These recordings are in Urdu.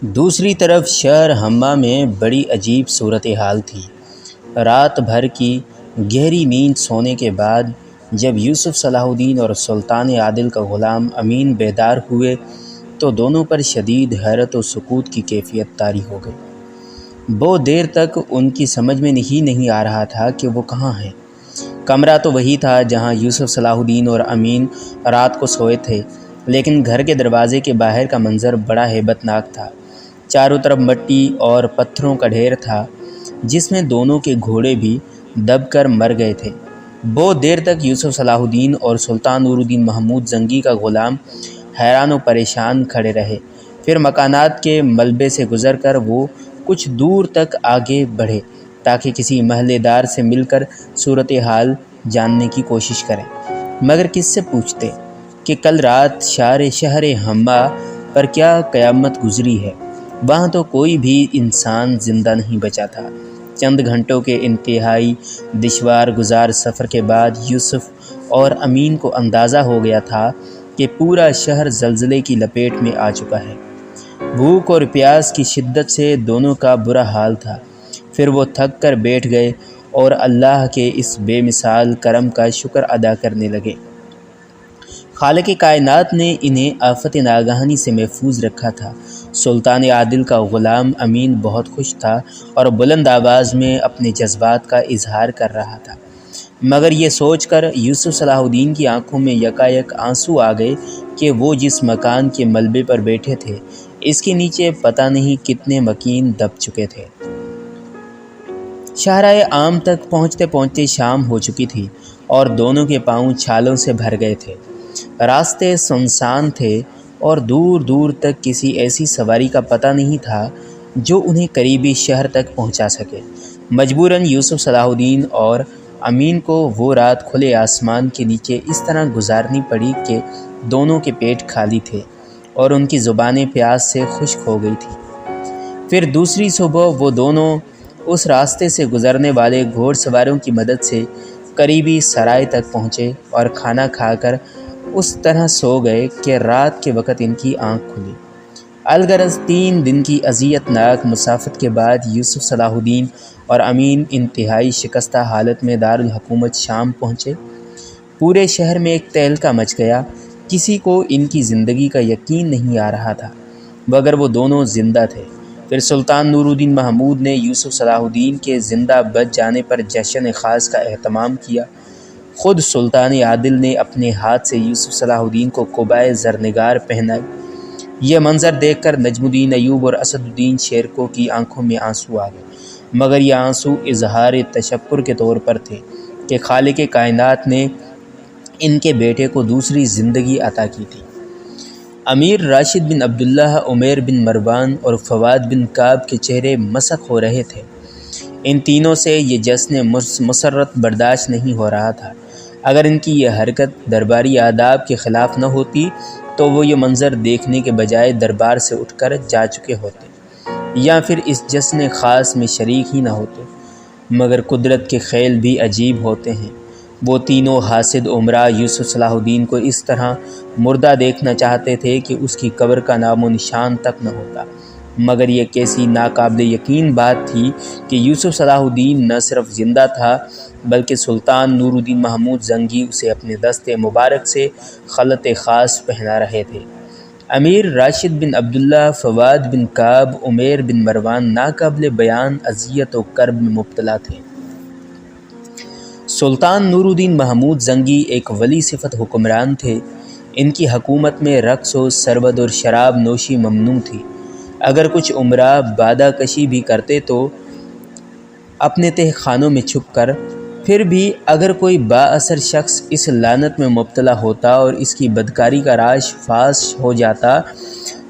دوسری طرف شہر ہمہ میں بڑی عجیب صورتحال تھی۔ رات بھر کی گہری نیند سونے کے بعد جب یوسف صلاح الدین اور سلطان عادل کا غلام امین بیدار ہوئے تو دونوں پر شدید حیرت و سکوت کی کیفیت طاری ہو گئی۔ بہت دیر تک ان کی سمجھ میں نہیں آ رہا تھا کہ وہ کہاں ہیں۔ کمرہ تو وہی تھا جہاں یوسف صلاح الدین اور امین رات کو سوئے تھے، لیکن گھر کے دروازے کے باہر کا منظر بڑا ہیبت ناک تھا۔ چاروں طرف مٹی اور پتھروں کا ڈھیر تھا جس میں دونوں کے گھوڑے بھی دب کر مر گئے تھے۔ بہت دیر تک یوسف صلاح الدین اور سلطان نور الدین محمود زنگی کا غلام حیران و پریشان کھڑے رہے۔ پھر مکانات کے ملبے سے گزر کر وہ کچھ دور تک آگے بڑھے تاکہ کسی محلے دار سے مل کر صورتحال جاننے کی کوشش کریں، مگر کس سے پوچھتے کہ کل رات شہر ہمہ پر کیا قیامت گزری ہے۔ وہاں تو کوئی بھی انسان زندہ نہیں بچا تھا۔ چند گھنٹوں کے انتہائی دشوار گزار سفر کے بعد یوسف اور امین کو اندازہ ہو گیا تھا کہ پورا شہر زلزلے کی لپیٹ میں آ چکا ہے۔ بھوک اور پیاس کی شدت سے دونوں کا برا حال تھا۔ پھر وہ تھک کر بیٹھ گئے اور اللہ کے اس بے مثال کرم کا شکر ادا کرنے لگے۔ خالق کائنات نے انہیں آفت ناگہانی سے محفوظ رکھا تھا۔ سلطان عادل کا غلام امین بہت خوش تھا اور بلند آواز میں اپنے جذبات کا اظہار کر رہا تھا، مگر یہ سوچ کر یوسف صلاح الدین کی آنکھوں میں یکایک آنسو آ گئے کہ وہ جس مکان کے ملبے پر بیٹھے تھے اس کے نیچے پتہ نہیں کتنے مکین دب چکے تھے۔ شاہراہ عام تک پہنچتے پہنچتے شام ہو چکی تھی اور دونوں کے پاؤں چھالوں سے بھر گئے تھے۔ راستے سنسان تھے اور دور دور تک کسی ایسی سواری کا پتہ نہیں تھا جو انہیں قریبی شہر تک پہنچا سکے۔ مجبوراً یوسف صلاح الدین اور امین کو وہ رات کھلے آسمان کے نیچے اس طرح گزارنی پڑی کہ دونوں کے پیٹ خالی تھے اور ان کی زبانیں پیاس سے خشک ہو گئی تھیں۔ پھر دوسری صبح وہ دونوں اس راستے سے گزرنے والے گھوڑ سواروں کی مدد سے قریبی سرائے تک پہنچے اور کھانا کھا کر اس طرح سو گئے کہ رات کے وقت ان کی آنکھ کھلی۔ الغرض 3 دن کی اذیت ناک مسافت کے بعد یوسف صلاح الدین اور امین انتہائی شکستہ حالت میں دارالحکومت شام پہنچے۔ پورے شہر میں ایک تہلکہ مچ گیا۔ کسی کو ان کی زندگی کا یقین نہیں آ رہا تھا مگر وہ دونوں زندہ تھے۔ پھر سلطان نور الدین محمود نے یوسف صلاح الدین کے زندہ بچ جانے پر جشن خاص کا اہتمام کیا۔ خود سلطان عادل نے اپنے ہاتھ سے یوسف صلاح الدین کو قبائے زرنگار پہنائی۔ یہ منظر دیکھ کر نجم الدین ایوب اور اسد الدین شیرکو کی آنکھوں میں آنسو آ گئے، مگر یہ آنسو اظہار تشکر کے طور پر تھے کہ خالق کائنات نے ان کے بیٹے کو دوسری زندگی عطا کی تھی۔ امیر راشد بن عبداللہ، عمیر بن مروان اور فواد بن کعب کے چہرے مسخ ہو رہے تھے۔ ان تینوں سے یہ جشن مسرت برداشت نہیں ہو رہا تھا۔ اگر ان کی یہ حرکت درباری آداب کے خلاف نہ ہوتی تو وہ یہ منظر دیکھنے کے بجائے دربار سے اٹھ کر جا چکے ہوتے یا پھر اس جشن خاص میں شریک ہی نہ ہوتے، مگر قدرت کے خیل بھی عجیب ہوتے ہیں۔ وہ تینوں حاسد امراء یوسف صلاح الدین کو اس طرح مردہ دیکھنا چاہتے تھے کہ اس کی قبر کا نام و نشان تک نہ ہوتا، مگر یہ کیسی ناقابل یقین بات تھی کہ یوسف صلاح الدین نہ صرف زندہ تھا بلکہ سلطان نور الدین محمود زنگی اسے اپنے دست مبارک سے خلعت خاص پہنا رہے تھے۔ امیر راشد بن عبداللہ، فواد بن کعب، عمیر بن مروان ناقابل بیان اذیت و کرب میں مبتلا تھے۔ سلطان نور الدین محمود زنگی ایک ولی صفت حکمران تھے۔ ان کی حکومت میں رقص و سرود اور شراب نوشی ممنوع تھی۔ اگر کچھ امراء بادہ کشی بھی کرتے تو اپنے تہ خانوں میں چھپ کر، پھر بھی اگر کوئی با اثر شخص اس لعنت میں مبتلا ہوتا اور اس کی بدکاری کا راز فاش ہو جاتا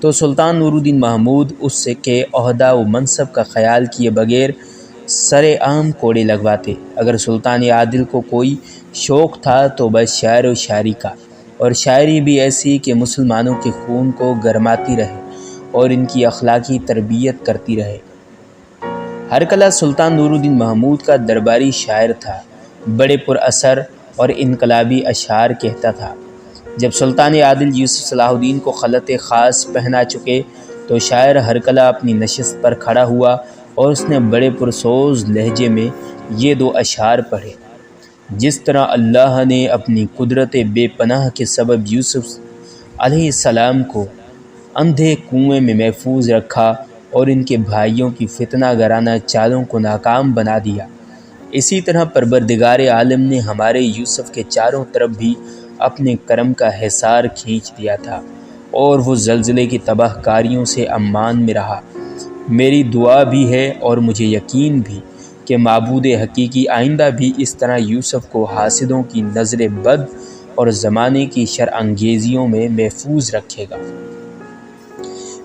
تو سلطان نور الدین محمود اس سے کے عہدہ و منصب کا خیال کیے بغیر سر عام کوڑے لگواتے۔ اگر سلطان عادل کو کوئی شوق تھا تو بس شعر و شاعری کا، اور شاعری بھی ایسی کہ مسلمانوں کے خون کو گرماتی رہے اور ان کی اخلاقی تربیت کرتی رہے۔ ہرکلہ سلطان نور الدین محمود کا درباری شاعر تھا، بڑے پر اثر اور انقلابی اشعار کہتا تھا۔ جب سلطان عادل یوسف صلاح الدین کو خلعت خاص پہنا چکے تو شاعر ہرکلہ اپنی نشست پر کھڑا ہوا اور اس نے بڑے پرسوز لہجے میں یہ دو اشعار پڑھے: جس طرح اللہ نے اپنی قدرت بے پناہ کے سبب یوسف علیہ السلام کو اندھے کنویں میں محفوظ رکھا اور ان کے بھائیوں کی فتنہ گرانہ چالوں کو ناکام بنا دیا، اسی طرح پروردگار عالم نے ہمارے یوسف کے چاروں طرف بھی اپنے کرم کا حصار کھینچ دیا تھا اور وہ زلزلے کی تباہ کاریوں سے امان میں رہا۔ میری دعا بھی ہے اور مجھے یقین بھی کہ معبود حقیقی آئندہ بھی اس طرح یوسف کو حاسدوں کی نظر بد اور زمانے کی شر انگیزیوں میں محفوظ رکھے گا۔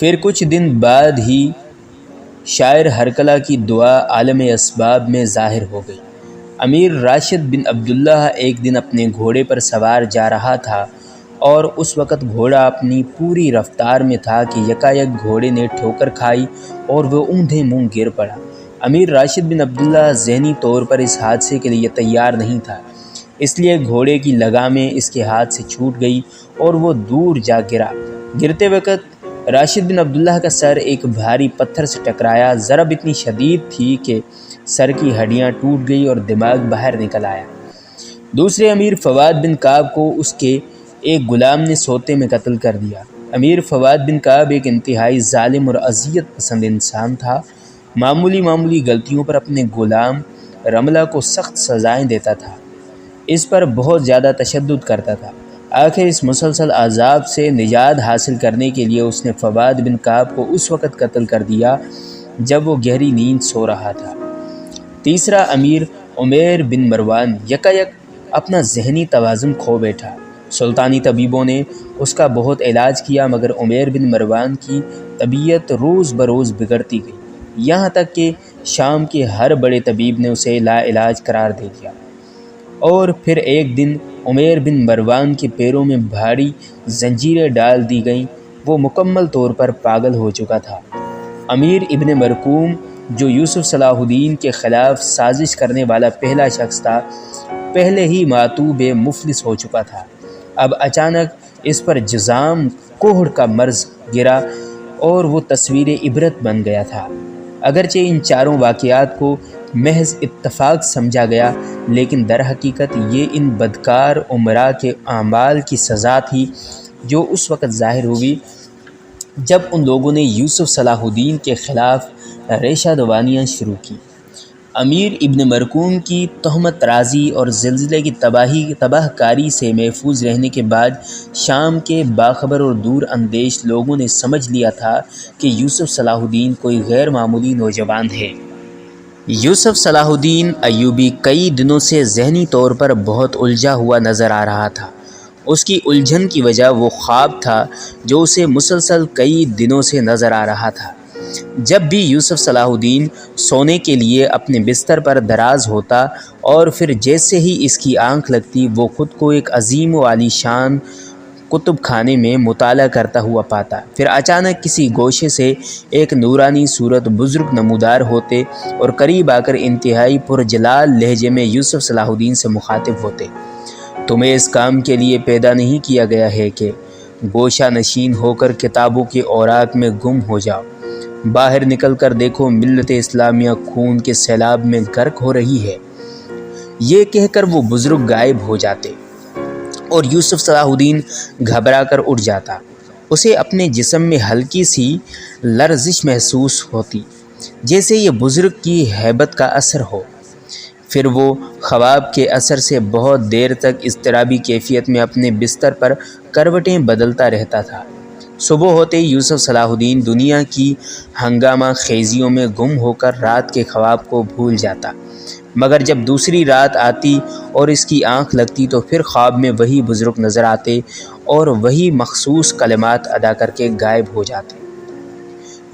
پھر کچھ دن بعد ہی شاعر ہرکلہ کی دعا عالم اسباب میں ظاہر ہو گئی۔ امیر راشد بن عبداللہ ایک دن اپنے گھوڑے پر سوار جا رہا تھا اور اس وقت گھوڑا اپنی پوری رفتار میں تھا کہ یکایک گھوڑے نے ٹھوکر کھائی اور وہ اوندھے منہ گر پڑا۔ امیر راشد بن عبداللہ ذہنی طور پر اس حادثے کے لیے تیار نہیں تھا، اس لیے گھوڑے کی لگامیں اس کے ہاتھ سے چھوٹ گئی اور وہ دور جا گرا۔ گرتے وقت راشد بن عبداللہ کا سر ایک بھاری پتھر سے ٹکرایا۔ ضرب اتنی شدید تھی کہ سر کی ہڈیاں ٹوٹ گئی اور دماغ باہر نکل آیا۔ دوسرے امیر فواد بن کعب کو اس کے ایک غلام نے سوتے میں قتل کر دیا۔ امیر فواد بن کعب ایک انتہائی ظالم اور اذیت پسند انسان تھا۔ معمولی غلطیوں پر اپنے غلام رملہ کو سخت سزائیں دیتا تھا، اس پر بہت زیادہ تشدد کرتا تھا۔ آخر اس مسلسل عذاب سے نجات حاصل کرنے کے لیے اس نے فواد بن کعب کو اس وقت قتل کر دیا جب وہ گہری نیند سو رہا تھا۔ تیسرا امیر عمیر بن مروان یکایک اپنا ذہنی توازن کھو بیٹھا۔ سلطانی طبیبوں نے اس کا بہت علاج کیا مگر عمیر بن مروان کی طبیعت روز بروز بگڑتی گئی، یہاں تک کہ شام کے ہر بڑے طبیب نے اسے لا علاج قرار دے دیا۔ اور پھر ایک دن عمیر بن مروان کے پیروں میں بھاری زنجیریں ڈال دی گئیں، وہ مکمل طور پر پاگل ہو چکا تھا۔ امیر ابن مرکوم جو یوسف صلاح الدین کے خلاف سازش کرنے والا پہلا شخص تھا، پہلے ہی معتوب مفلس ہو چکا تھا۔ اب اچانک اس پر جزام کوہڑ کا مرض گرا اور وہ تصویر عبرت بن گیا تھا۔ اگرچہ ان چاروں واقعات کو محض اتفاق سمجھا گیا، لیکن در حقیقت یہ ان بدکار امراء کے اعمال کی سزا تھی جو اس وقت ظاہر ہوئی جب ان لوگوں نے یوسف صلاح الدین کے خلاف ریشہ دوانیاں شروع کی۔ امیر ابن مرکوم کی تہمت رازی اور زلزلے کی تباہ کاری سے محفوظ رہنے کے بعد شام کے باخبر اور دور اندیش لوگوں نے سمجھ لیا تھا کہ یوسف صلاح الدین کوئی غیر معمولی نوجوان ہے۔ یوسف صلاح الدین ایوبی کئی دنوں سے ذہنی طور پر بہت الجھا ہوا نظر آ رہا تھا۔ اس کی الجھن کی وجہ وہ خواب تھا جو اسے مسلسل کئی دنوں سے نظر آ رہا تھا۔ جب بھی یوسف صلاح الدین سونے کے لیے اپنے بستر پر دراز ہوتا اور پھر جیسے ہی اس کی آنکھ لگتی وہ خود کو ایک عظیم و عالی شان کتب خانے میں مطالعہ کرتا ہوا پاتا۔ پھر اچانک کسی گوشے سے ایک نورانی صورت بزرگ نمودار ہوتے اور قریب آ کر انتہائی پرجلال لہجے میں یوسف صلاح الدین سے مخاطب ہوتے: تمہیں اس کام کے لیے پیدا نہیں کیا گیا ہے کہ گوشہ نشین ہو کر کتابوں کے اوراق میں گم ہو جاؤ۔ باہر نکل کر دیکھو، ملت اسلامیہ خون کے سیلاب میں غرق ہو رہی ہے۔ یہ کہہ کر وہ بزرگ غائب ہو جاتے اور یوسف صلاح الدین گھبرا کر اٹھ جاتا۔ اسے اپنے جسم میں ہلکی سی لرزش محسوس ہوتی، جیسے یہ بزرگ کی ہیبت کا اثر ہو۔ پھر وہ خواب کے اثر سے بہت دیر تک اضطرابی کیفیت میں اپنے بستر پر کروٹیں بدلتا رہتا تھا۔ صبح ہوتے ہی یوسف صلاح الدین دنیا کی ہنگامہ خیزیوں میں گم ہو کر رات کے خواب کو بھول جاتا، مگر جب دوسری رات آتی اور اس کی آنکھ لگتی تو پھر خواب میں وہی بزرگ نظر آتے اور وہی مخصوص کلمات ادا کر کے غائب ہو جاتے۔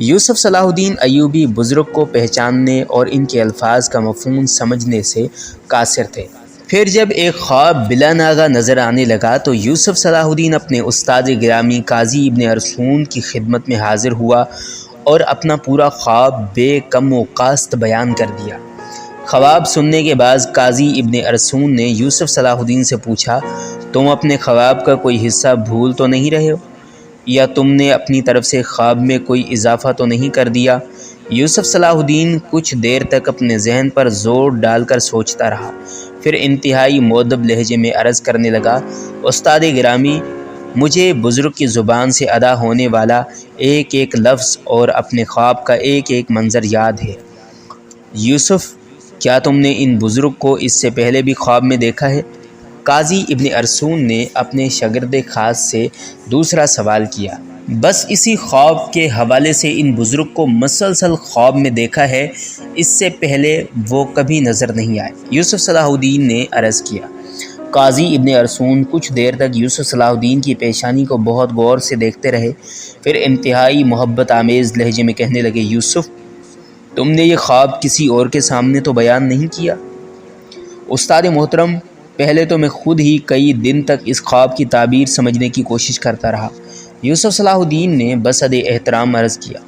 یوسف صلاح الدین ایوبی بزرگ کو پہچاننے اور ان کے الفاظ کا مفہوم سمجھنے سے قاصر تھے۔ پھر جب ایک خواب بلا ناغہ نظر آنے لگا تو یوسف صلاح الدین اپنے استاد گرامی قاضی ابن ارسطون کی خدمت میں حاضر ہوا اور اپنا پورا خواب بے کم و کاست بیان کر دیا۔ خواب سننے کے بعد قاضی ابن ارسطون نے یوسف صلاح الدین سے پوچھا: تم اپنے خواب کا کوئی حصہ بھول تو نہیں رہے ہو؟ یا تم نے اپنی طرف سے خواب میں کوئی اضافہ تو نہیں کر دیا؟ یوسف صلاح الدین کچھ دیر تک اپنے ذہن پر زور ڈال کر سوچتا رہا، پھر انتہائی مؤدب لہجے میں عرض کرنے لگا، استاد گرامی، مجھے بزرگ کی زبان سے ادا ہونے والا ایک ایک لفظ اور اپنے خواب کا ایک ایک منظر یاد ہے۔ یوسف، کیا تم نے ان بزرگ کو اس سے پہلے بھی خواب میں دیکھا ہے؟ قاضی ابن ارسون نے اپنے شاگرد خاص سے دوسرا سوال کیا۔ بس اسی خواب کے حوالے سے ان بزرگ کو مسلسل خواب میں دیکھا ہے، اس سے پہلے وہ کبھی نظر نہیں آئے، یوسف صلاح الدین نے عرض کیا۔ قاضی ابن ارسون کچھ دیر تک یوسف صلاح الدین کی پیشانی کو بہت غور سے دیکھتے رہے، پھر انتہائی محبت آمیز لہجے میں کہنے لگے، یوسف، تم نے یہ خواب کسی اور کے سامنے تو بیان نہیں کیا؟ استاد محترم، پہلے تو میں خود ہی کئی دن تک اس خواب کی تعبیر سمجھنے کی کوشش کرتا رہا، یوسف صلاح الدین نے بصد احترام عرض کیا۔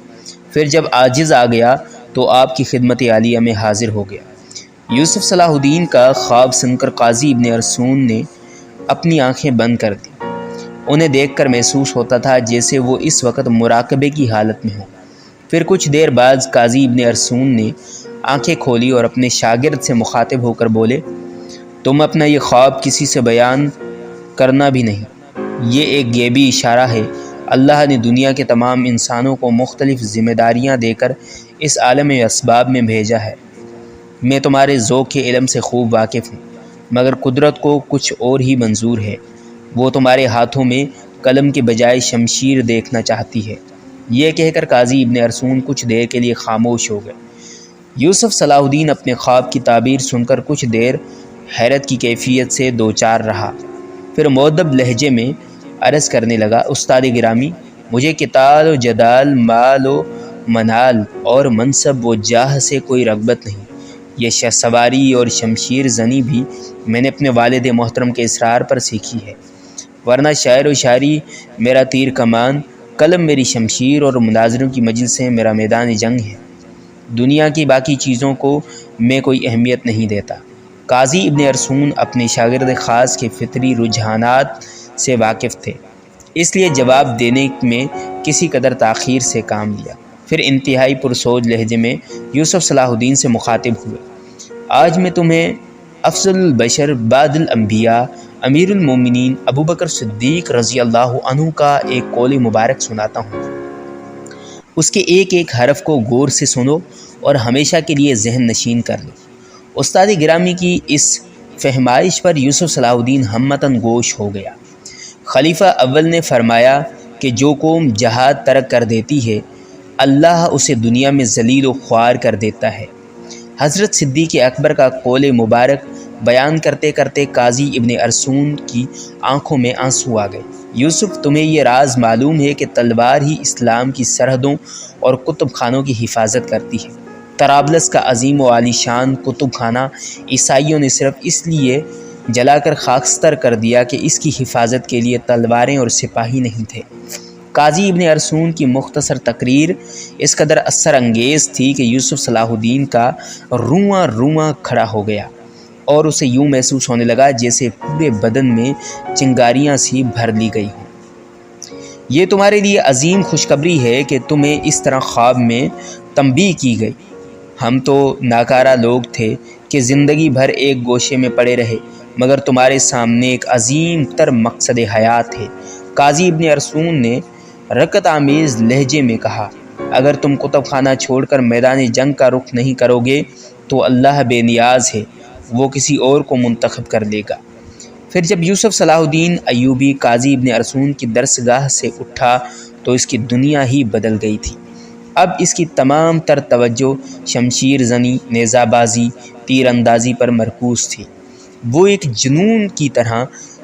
پھر جب عاجز آ گیا تو آپ کی خدمت عالیہ میں حاضر ہو گیا۔ یوسف صلاح الدین کا خواب سن کر قاضی ابن ارسون نے اپنی آنکھیں بند کر دیں۔ انہیں دیکھ کر محسوس ہوتا تھا جیسے وہ اس وقت مراقبے کی حالت میں ہوں۔ پھر کچھ دیر بعد قاضی ابن ارسون نے آنکھیں کھولی اور اپنے شاگرد سے مخاطب ہو کر بولے، تم اپنا یہ خواب کسی سے بیان کرنا بھی نہیں، یہ ایک غیبی اشارہ ہے۔ اللہ نے دنیا کے تمام انسانوں کو مختلف ذمہ داریاں دے کر اس عالم اسباب میں بھیجا ہے۔ میں تمہارے ذوق کے علم سے خوب واقف ہوں، مگر قدرت کو کچھ اور ہی منظور ہے، وہ تمہارے ہاتھوں میں قلم کے بجائے شمشیر دیکھنا چاہتی ہے۔ یہ کہہ کر قاضی ابن ارسون کچھ دیر کے لیے خاموش ہو گئے۔ یوسف صلاح الدین اپنے خواب کی تعبیر سن کر کچھ دیر حیرت کی کیفیت سے دوچار رہا، پھر مؤدب لہجے میں عرض کرنے لگا، استاد گرامی، مجھے قتال و جدال، مال و منال اور منصب و جاہ سے کوئی رغبت نہیں۔ یہ شہ سواری اور شمشیر زنی بھی میں نے اپنے والد محترم کے اصرار پر سیکھی ہے، ورنہ شاعر و شاعری میرا تیر کمان، قلم میری شمشیر اور مناظروں کی مجلسیں میرا میدان جنگ ہے۔ دنیا کی باقی چیزوں کو میں کوئی اہمیت نہیں دیتا۔ قاضی ابن ارسون اپنے شاگرد خاص کے فطری رجحانات سے واقف تھے، اس لیے جواب دینے میں کسی قدر تاخیر سے کام لیا۔ پھر انتہائی پرسوج لہجے میں یوسف صلاح الدین سے مخاطب ہوئے، آج میں تمہیں افضل البشر بعد الانبیاء امیر المومنین ابو بکر صدیق رضی اللہ عنہ کا ایک قول مبارک سناتا ہوں، اس کے ایک ایک حرف کو غور سے سنو اور ہمیشہ کے لیے ذہن نشین کر لو۔ استاد گرامی کی اس فہمائش پر یوسف صلاح الدین ہمتاً گوش ہو گیا۔ خلیفہ اول نے فرمایا کہ جو قوم جہاد ترک کر دیتی ہے، اللہ اسے دنیا میں ذلیل و خوار کر دیتا ہے۔ حضرت صدیق اکبر کا قول مبارک بیان کرتے کرتے قاضی ابن ارسون کی آنکھوں میں آنسو آ گئے۔ یوسف، تمہیں یہ راز معلوم ہے کہ تلوار ہی اسلام کی سرحدوں اور کتب خانوں کی حفاظت کرتی ہے۔ طرابلس کا عظیم و عالی شان کتب خانہ عیسائیوں نے صرف اس لیے جلا کر خاکستر کر دیا کہ اس کی حفاظت کے لیے تلواریں اور سپاہی نہیں تھے۔ قاضی ابن ارسون کی مختصر تقریر اس قدر اثر انگیز تھی کہ یوسف صلاح الدین کا رواں رواں کھڑا ہو گیا اور اسے یوں محسوس ہونے لگا جیسے پورے بدن میں چنگاریاں سی بھر لی گئی ہوں۔ یہ تمہارے لیے عظیم خوشخبری ہے کہ تمہیں اس طرح خواب میں تنبیہ کی گئی۔ ہم تو ناکارہ لوگ تھے کہ زندگی بھر ایک گوشے میں پڑے رہے، مگر تمہارے سامنے ایک عظیم تر مقصد حیات ہے۔ قاضی ابن ارسون نے رقت آمیز لہجے میں کہا، اگر تم کتب خانہ چھوڑ کر میدان جنگ کا رخ نہیں کرو گے تو اللہ بے نیاز ہے، وہ کسی اور کو منتخب کر لے گا۔ پھر جب یوسف صلاح الدین ایوبی قاضی ابن ارسون کی درسگاہ سے اٹھا تو اس کی دنیا ہی بدل گئی تھی۔ اب اس کی تمام تر توجہ شمشیر زنی، نیزہ بازی، تیر اندازی پر مرکوز تھی۔ وہ ایک جنون کی طرح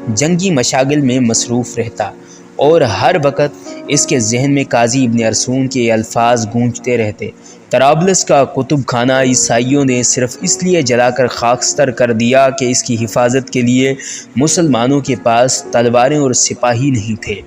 جنگی مشاغل میں مصروف رہتا اور ہر وقت اس کے ذہن میں قاضی ابن ارسون کے الفاظ گونجتے رہتے، طرابلس کا کتب خانہ عیسائیوں نے صرف اس لیے جلا کر خاکستر کر دیا کہ اس کی حفاظت کے لیے مسلمانوں کے پاس تلواریں اور سپاہی نہیں تھے۔